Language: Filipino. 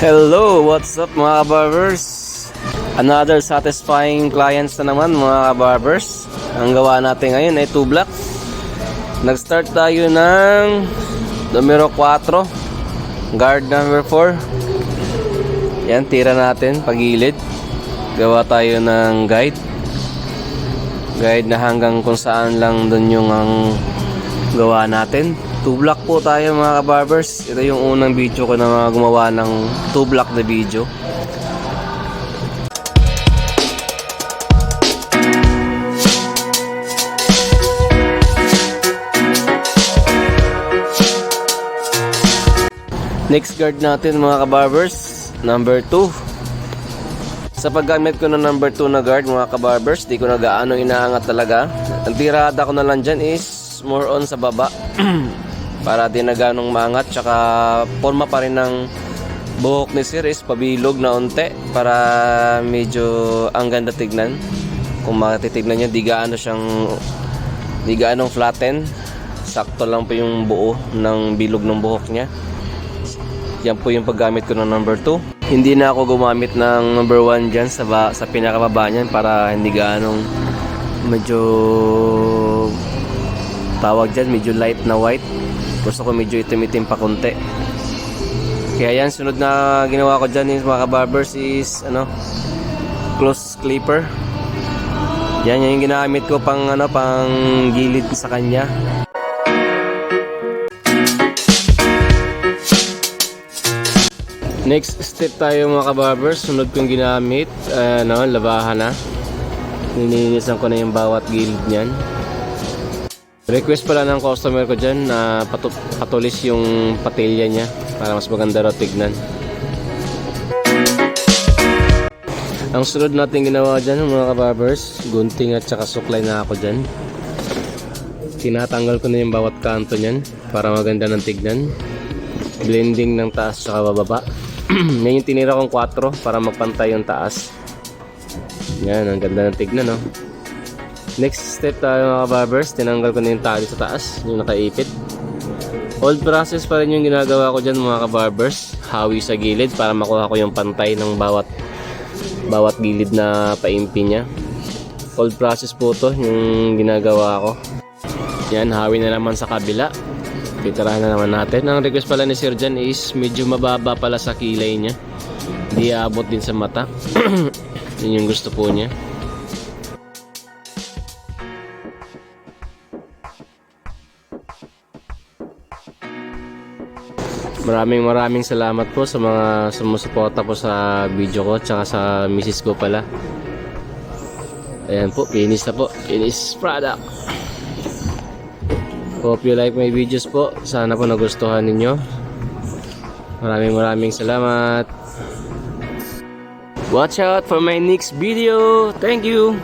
Hello, what's up mga barbers? Another satisfying clients na naman mga barbers. Ang gawa natin ngayon ay 2 block. Nag-start tayo ng numero 4, guard number 4. Yan, tira natin pagilid. Gawa tayo ng guide na hanggang kung saan lang dun yung ang gawa natin. 2 block po tayo mga barbers. Ito yung unang video ko na mga gumawa ng 2 block na video. Next guard natin mga kabarbers, number 2. Sa paggamit ko ng number 2 na guard mga kabarbers, di ko na gaano inaangat talaga. Ang tirada ko na lang dyan is more on sa baba. Para di na ganong maangat. Tsaka forma pa rin ng buhok ni Sir is pabilog na unti para medyo ang ganda tignan. Kung matitignan nyo, di gaanong flatten. Sakto lang po yung buo ng bilog ng buhok niya. Yan po yung paggamit ko ng number 2. Hindi na ako gumamit ng number 1 dyan sa pinakababa niyan para hindi gaanong medyo tawag dyan, medyo light na white. Gusto ko medyo itim-itim pa konti. Kaya yan, sunod na ginawa ko dyan mga kabarbers is close clipper. Yan yung ginamit ko pang gilid sa kanya. Next step tayo mga kabarbers, sunod kong ginamit, labahan na. Nilinisan ko na yung bawat gilid niyan. Request pala ng customer ko dyan na patulis yung patilya niya para mas maganda raw tignan. Ang sunod natin ginawa dyan mga kabarbers, gunting at saka suklay na ako dyan. Tinatanggal ko na yung bawat kanto niyan para maganda ng tignan. Blending ng taas saka bababa. Yan yung tinira kong 4 para magpantay yung taas. Yan, ang ganda ng tignan, no? Next step tayo mga barbers, tinanggal ko na yung tali sa taas, yung nakaipit. Old process pa rin yung ginagawa ko dyan mga barbers. Hawi sa gilid para makuha ko yung pantay ng bawat gilid na paimpi niya. Old process po to yung ginagawa ko. Yan, hawi na naman sa kabila. Titirahan na naman natin. Ang request pala ni Sir Jan is medyo mababa pala sa kilay niya. Hindi aabot din sa mata. Yun yung gusto po niya. Maraming salamat po sa mga sumusuporta po sa video ko tsaka sa misis ko pala. Ayan po, finish na po. Finish product. Hope you like my videos po. Sana po nagustuhan ninyo. Maraming salamat. Watch out for my next video. Thank you.